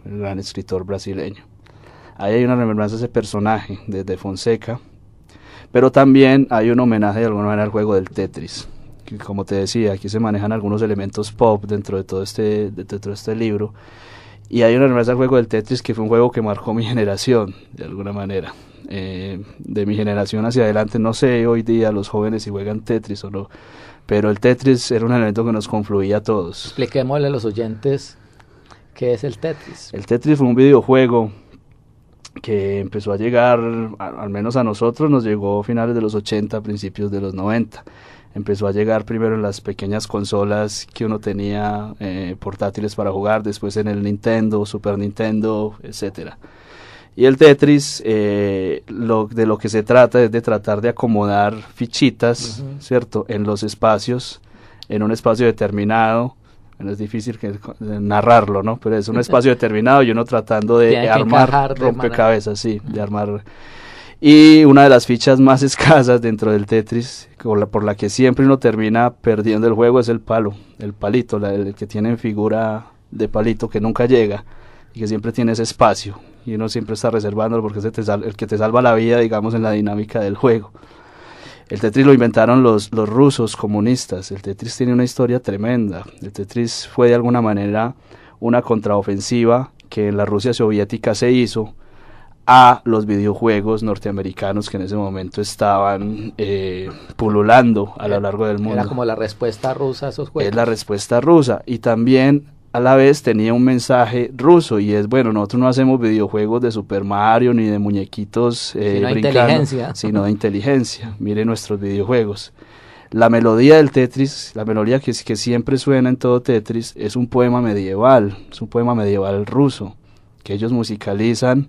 el gran escritor brasileño. Ahí hay una remembranza de ese personaje, de Fonseca, pero también hay un homenaje de alguna manera al juego del Tetris, que como te decía, aquí se manejan algunos elementos pop dentro de todo este libro, y hay una remembranza al juego del Tetris que fue un juego que marcó mi generación, de alguna manera. De mi generación hacia adelante, no sé hoy día los jóvenes si juegan Tetris o no, pero el Tetris era un elemento que nos confluía a todos. Expliquémosle a los oyentes qué es el Tetris. El Tetris fue un videojuego que empezó a llegar, al menos a nosotros, nos llegó a finales de los 80, principios de los 90. Empezó a llegar primero en las pequeñas consolas que uno tenía portátiles para jugar, después en el Nintendo, Super Nintendo, etcétera. Y el Tetris, de lo que se trata es de tratar de acomodar fichitas, ¿cierto?, en los espacios, en un espacio determinado. Bueno, es difícil narrarlo, ¿no? Pero es un espacio determinado y uno tratando de armar rompecabezas, sí, de armar. Y una de las fichas más escasas dentro del Tetris, por la que siempre uno termina perdiendo el juego, es el palo, el palito, el que tiene figura de palito que nunca llega y que siempre tiene ese espacio y uno siempre está reservándolo porque es el que te salva la vida, digamos, en la dinámica del juego. El Tetris lo inventaron los rusos comunistas. El Tetris tiene una historia tremenda. El Tetris fue de alguna manera una contraofensiva que en la Rusia soviética se hizo a los videojuegos norteamericanos que en ese momento estaban pululando a lo largo del mundo. Era como la respuesta rusa a esos juegos. Es la respuesta rusa, y también a la vez tenía un mensaje ruso, y es, bueno, nosotros no hacemos videojuegos de Super Mario ni de muñequitos sino inteligencia. Sino de inteligencia. Miren nuestros videojuegos. La melodía del Tetris, la melodía que siempre suena en todo Tetris, es un poema medieval ruso, que ellos musicalizan.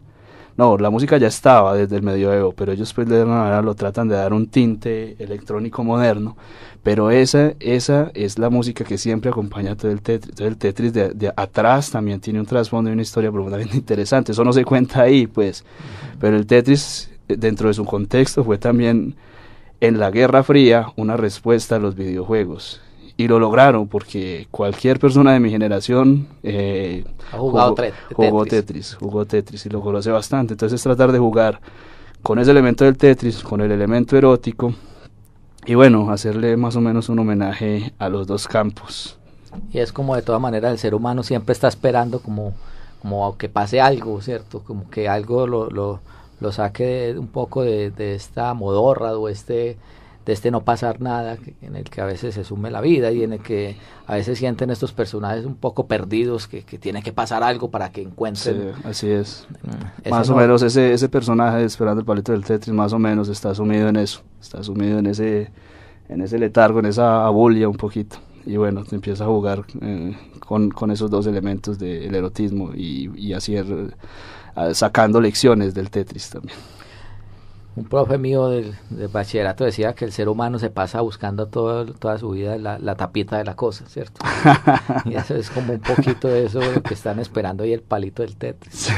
No, la música ya estaba desde el medioevo, pero ellos pues de alguna manera lo tratan de dar un tinte electrónico moderno, pero esa es la música que siempre acompaña todo el Tetris. Entonces el Tetris de atrás también tiene un trasfondo y una historia profundamente interesante, eso no se cuenta ahí pues, pero el Tetris dentro de su contexto fue también en la Guerra Fría una respuesta a los videojuegos. Y lo lograron porque cualquier persona de mi generación jugó Tetris y lo conoce bastante. Entonces es tratar de jugar con ese elemento del Tetris, con el elemento erótico, y bueno, hacerle más o menos un homenaje a los dos campos. Y es como de todas maneras el ser humano siempre está esperando como que pase algo, ¿cierto? Como que algo lo saque un poco de esta modorra o de este no pasar nada en el que a veces se sume la vida y en el que a veces sienten estos personajes un poco perdidos que tiene que pasar algo para que encuentren. Sí, así es. Más o menos ese personaje esperando el palito del Tetris más o menos está sumido en eso, está sumido en ese letargo, en esa abulia un poquito. Y bueno, te empieza a jugar con esos dos elementos del erotismo y así sacando lecciones del Tetris también. Un profe mío del bachillerato decía que el ser humano se pasa buscando toda su vida la tapita de la cosa, ¿cierto? Y eso es como un poquito de eso lo que están esperando ahí, el palito del Tetris. Sí.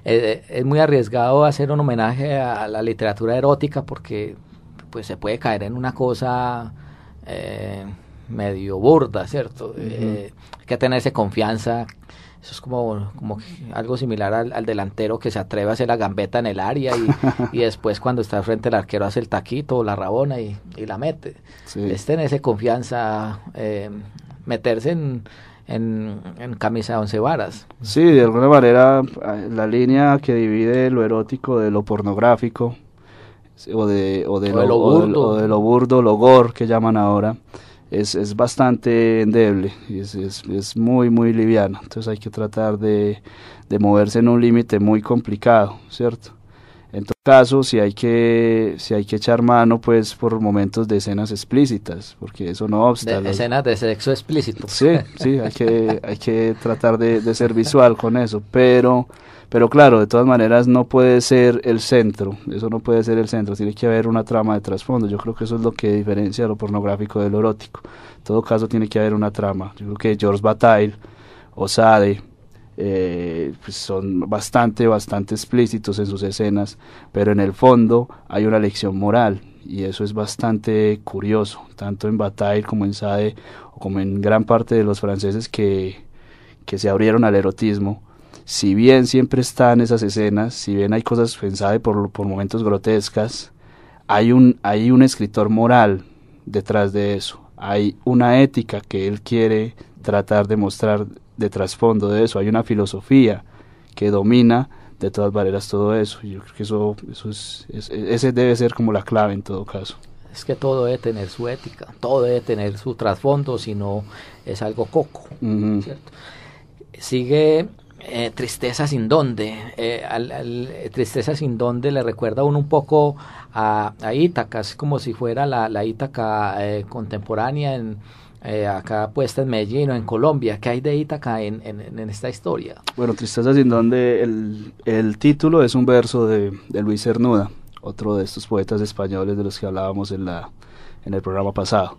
Es muy arriesgado hacer un homenaje a la literatura erótica porque pues se puede caer en una cosa medio burda, ¿cierto? Hay que tenerse confianza. Eso es como algo similar al delantero que se atreve a hacer la gambeta en el área y después cuando está frente al arquero hace el taquito o la rabona y la mete. Sí. Es tenerse confianza, meterse en camisa de 11 varas. Sí, de alguna manera la línea que divide lo erótico de lo pornográfico o de lo burdo, lo gore que llaman ahora, es bastante endeble y es muy muy liviano. Entonces hay que tratar de moverse en un límite muy complicado, ¿cierto? En todo caso, si hay que echar mano pues por momentos de escenas explícitas, porque eso no obsta. De escenas de sexo explícito. Sí, hay que tratar de ser visual con eso, pero claro, de todas maneras no puede ser el centro, eso no puede ser el centro, tiene que haber una trama de trasfondo. Yo creo que eso es lo que diferencia lo pornográfico de lo erótico. En todo caso tiene que haber una trama. Yo creo que Georges Bataille o Sade pues son bastante explícitos en sus escenas, pero en el fondo hay una lección moral y eso es bastante curioso, tanto en Bataille como en Sade o como en gran parte de los franceses que se abrieron al erotismo. si bien siempre están esas escenas, si bien hay cosas pensadas por momentos grotescas, hay un escritor moral detrás de eso, hay una ética que él quiere tratar de mostrar de trasfondo de eso, hay una filosofía que domina de todas maneras todo eso. Yo creo que ese debe ser como la clave en todo caso. Es que todo debe tener su ética, todo debe tener su trasfondo, si no es algo coco, ¿cierto? Sigue Tristeza sin Dónde. Tristeza sin Dónde le recuerda a uno un poco a Ítaca, es como si fuera la Ítaca contemporánea acá puesta en Medellín o en Colombia. ¿Qué hay de Ítaca en esta historia? Bueno, Tristeza sin Dónde, el título es un verso de Luis Cernuda, otro de estos poetas españoles de los que hablábamos en el programa pasado.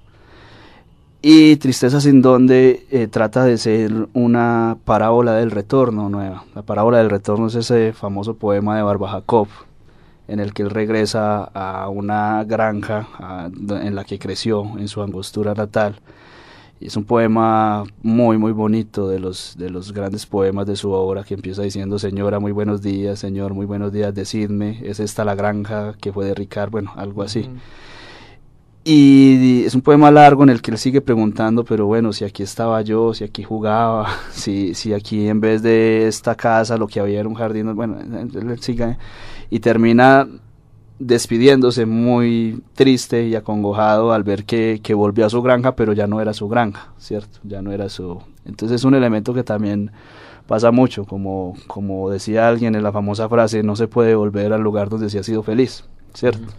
Y Tristeza sin Dónde trata de ser una parábola del retorno nueva. La parábola del retorno es ese famoso poema de Barba Jacob, en el que él regresa a una granja en la que creció, en su angostura natal. Y es un poema muy muy bonito, de los grandes poemas de su obra, que empieza diciendo: señora, muy buenos días; señor, muy buenos días, decidme, ¿es esta la granja que fue de Ricard? Bueno, algo así. Y es un poema largo en el que él sigue preguntando, pero bueno, si aquí estaba yo, si aquí jugaba, si aquí en vez de esta casa lo que había era un jardín. Bueno, él sigue y termina despidiéndose muy triste y acongojado al ver que volvió a su granja, pero ya no era su granja, ¿cierto? Ya no era su... Entonces es un elemento que también pasa mucho, como decía alguien en la famosa frase: no se puede volver al lugar donde se ha sido feliz, ¿cierto?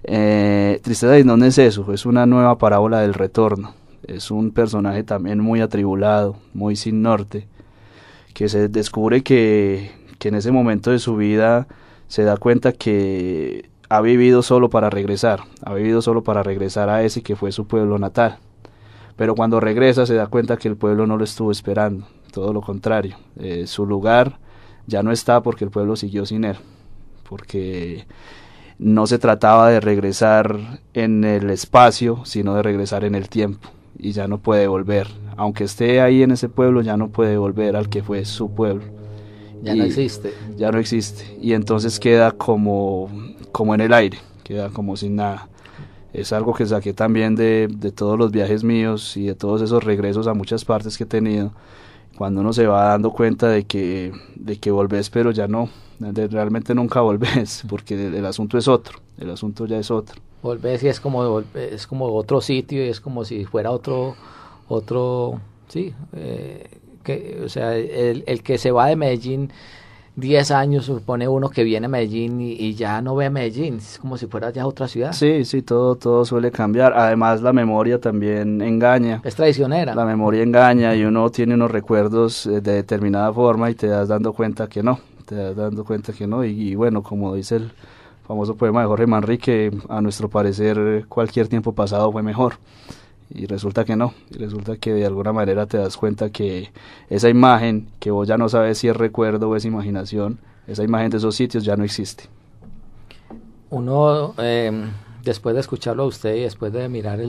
Tristeza sin Dónde es eso, es una nueva parábola del retorno. Es un personaje también muy atribulado, muy sin norte, que se descubre que en ese momento de su vida se da cuenta que ha vivido solo para regresar a ese que fue su pueblo natal. Pero cuando regresa se da cuenta que el pueblo no lo estuvo esperando, todo lo contrario. Su lugar ya no está, porque el pueblo siguió sin él, porque no se trataba de regresar en el espacio, sino de regresar en el tiempo, y ya no puede volver. Aunque esté ahí en ese pueblo, ya no puede volver al que fue su pueblo. Ya no existe. Ya no existe. Y entonces queda como en el aire, queda como sin nada. Es algo que saqué también de todos los viajes míos y de todos esos regresos a muchas partes que he tenido. Cuando uno se va dando cuenta de que volvés, pero ya no, realmente nunca volvés, porque el asunto es otro, el asunto ya es otro. Volvés y es como otro sitio, y es como si fuera otro sí, o sea, el que se va de Medellín 10 años, supone uno que viene a Medellín y ya no ve Medellín, es como si fuera ya otra ciudad. Sí, todo suele cambiar. Además, la memoria también engaña. Es traicionera. La memoria engaña, y uno tiene unos recuerdos de determinada forma y te das dando cuenta que no, y bueno, como dice el famoso poema de Jorge Manrique, a nuestro parecer cualquier tiempo pasado fue mejor. Y resulta que no, y resulta que de alguna manera te das cuenta que esa imagen, que vos ya no sabes si es recuerdo o es imaginación, esa imagen de esos sitios ya no existe. Uno, después de escucharlo a usted y después de mirar